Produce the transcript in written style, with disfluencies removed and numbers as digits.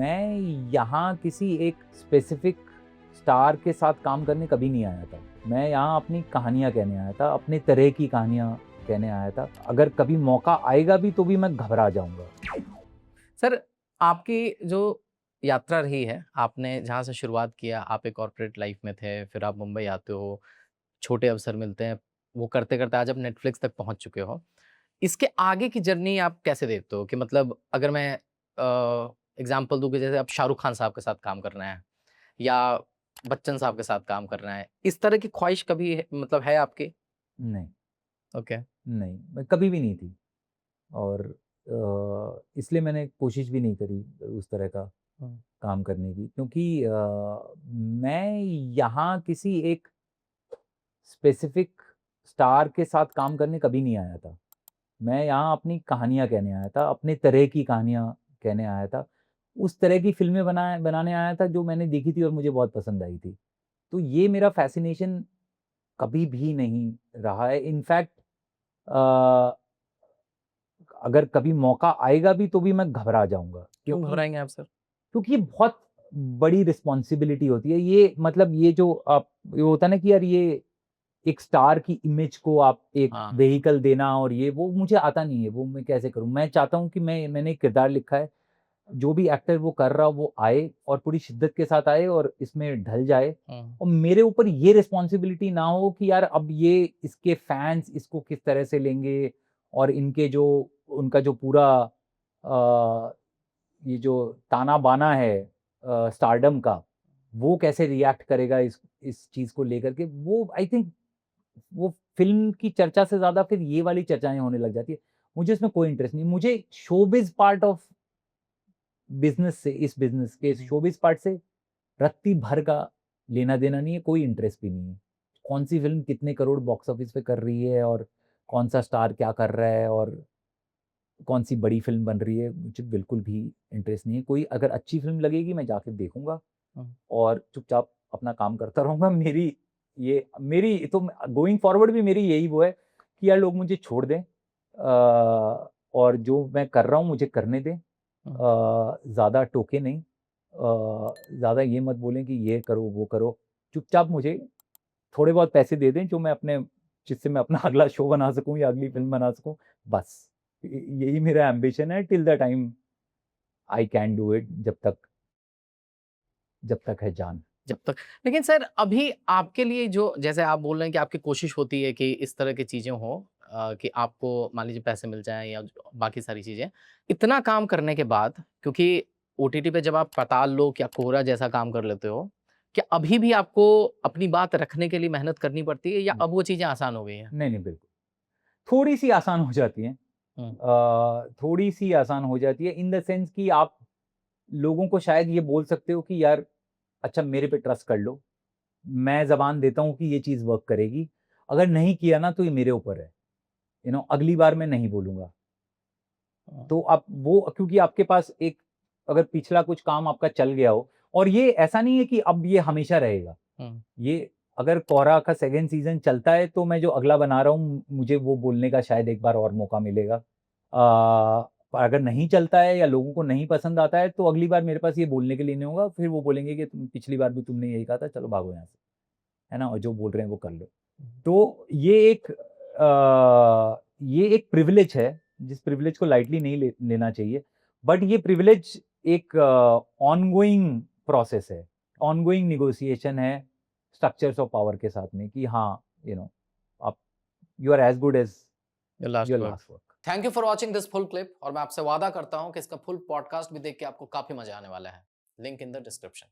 मैं यहाँ किसी एक स्पेसिफिक स्टार के साथ काम करने कभी नहीं आया था। मैं यहाँ अपनी कहानियाँ कहने आया था, अपने तरह की कहानियाँ कहने आया था। अगर कभी मौका आएगा भी तो भी मैं घबरा जाऊँगा। सर, आपकी जो यात्रा रही है, आपने जहाँ से शुरुआत किया, आप एक कॉर्पोरेट लाइफ में थे, फिर आप मुंबई आते हो, छोटे अवसर मिलते हैं, वो करते-करते आज आप नेटफ्लिक्स तक पहुँच चुके हो। इसके आगे की जर्नी आप कैसे देखते हो? कि मतलब अगर मैं एग्ज़ाम्पल दूँ कि जैसे अब शाहरुख खान साहब के साथ काम करना है या बच्चन साहब के साथ काम करना है, इस तरह की ख्वाहिश कभी मतलब है आपकी? नहीं, ओके। नहीं, मैं कभी भी नहीं थी और इसलिए मैंने कोशिश भी नहीं करी उस तरह का हुँ। काम करने की क्योंकि मैं यहाँ किसी एक स्पेसिफिक स्टार के साथ काम करने कभी नहीं आया था। मैं यहाँ अपनी कहानियाँ कहने आया था, अपने तरह की कहानियाँ कहने आया था। उस तरह की फ़िल्में बनाने आया था जो मैंने देखी थी और मुझे बहुत पसंद आई थी। तो ये मेरा फ़ैसिनेशन कभी भी नहीं रहा है। इनफैक्ट अ, अगर कभी मौका आएगा भी तो भी मैं घबरा जाऊँगा क्यों क्योंकि घबराएँगे आप सर? क्योंकि ये बहुत बड़ी रिस्पॉन्सिबिलिटी होती है। ये मतलब ये जो आप ये होता है ना कि यार ये एक स्टार की इमेज को आप एक हाँ, व्हीकल देना और ये वो मुझे आता नहीं है, वो मैं कैसे करूँ? मैं चाहता हूँ कि मैंने एक किरदार लिखा है, जो भी एक्टर वो कर रहा हो वो आए और पूरी शिद्दत के साथ आए और इसमें ढल जाए हुँ, और मेरे ऊपर ये रिस्पॉन्सिबिलिटी ना हो कि यार अब ये इसके फैन्स इसको किस तरह से लेंगे और इनके जो उनका जो पूरा ये जो ताना-बाना है स्टारडम का, वो कैसे रिएक्ट करेगा इस चीज़ को लेकर के, वो आई थिंक वो फ़िल्म की चर्चा से ज़्यादा फिर ये वाली चर्चाएँ होने लग जाती है। मुझे इसमें कोई इंटरेस्ट नहीं, मुझे शोबिज़ पार्ट ऑफ बिज़नेस से इस बिज़नेस के हुँ, हुँ। शोबिज़ पार्ट से रत्ती भर का लेना-देना नहीं है, कोई इंटरेस्ट भी नहीं है। कौन-सी फ़िल्म कितने करोड़ बॉक्स ऑफिस पे कर रही है और कौन-सा स्टार क्या कर रहा है और कौन-सी बड़ी फ़िल्म बन रही है, मुझे बिल्कुल भी इंटरेस्ट नहीं है। कोई अगर अच्छी फ़िल्म लगेगी मैं जाके देखूँगा हुँ। और चुपचाप अपना काम करता रहूँगा। मेरी तो गोइंग फॉरवर्ड भी मेरी यही वो है कि यार लोग मुझे छोड़ दें और जो मैं कर रहा हूँ मुझे करने दें। हुँ। ज़्यादा टोके नहीं। ज़्यादा ये मत बोलें कि ये करो, वो करो। चुपचाप मुझे थोड़े बहुत पैसे दे दें जो मैं अपने जिससे मैं अपना अगला शो बना सकूँ या अगली फ़िल्म बना सकूँ, बस। यही मेरा एम्बिशन है till the time I can do it जब तक है जान। जब तक लेकिन सर अभी आपके लिए जो जैसे आप बोल रहे हैं कि आपकी कोशिश होती है कि इस तरह की चीज़ें हों कि आपको मान लीजिए पैसे मिल जाएँ या बाकी सारी चीज़ें। इतना काम करने के बाद क्योंकि ओटीटी पे जब आप पाताल लोक या कोहरा जैसा काम कर लेते हो, क्या अभी भी आपको अपनी बात रखने के लिए मेहनत करनी पड़ती है या अब वो चीज़ें आसान हो गई हैं? नहीं, नहीं, बिल्कुल। थोड़ी-सी आसान हो जाती हैं। हुँ, थोड़ी-सी आसान हो जाती है इन द सेंस कि आप लोगों को शायद ये बोल सकते हो कि यार अच्छा मेरे पे ट्रस्ट कर लो। मैं ज़बान देता हूँ कि ये चीज़ वर्क करेगी। अगर नहीं किया ना तो ये मेरे ऊपर है। अगली बार मैं नहीं बोलूँगा। हुँ, तो आप वो क्योंकि आपके पास एक अगर पिछला कुछ काम आपका चल गया हो और ये ऐसा नहीं है कि अब ये हमेशा रहेगा। हुँ, ये अगर कोहरा का सेकंड सीज़न चलता है तो मैं जो अगला बना रहा हूँ मुझे वो बोलने का शायद एक बार और मौका मिलेगा। अगर नहीं चलता है या लोगों को नहीं पसंद आता है तो अगली बार मेरे पास ये बोलने के लिए नहीं होगा। फिर वो बोलेंगे कि तुम पिछली बार भी तुमने यही कहा था, चलो भागो यहाँ से। है ना? और जो बोल रहे हैं वो कर लो। हुँ। तो ये एक प्रिविलेज है, जिस प्रिविलेज को लाइटली नहीं लेना चाहिए। बट ये प्रिविलेज एक ऑनगोइंग प्रोसेस है, ऑनगोइंग नेगोशिएशन है स्ट्रक्चर्स ऑफ पावर के साथ में कि हाँ, आप you are as good as your last your word. Last work. Thank you for watching this full clip और मैं आपसे वादा करता हूँ कि इसका फुल पॉडकास्ट भी देख के आपको काफ़ी मज़ा आने वाला है। Link in the description.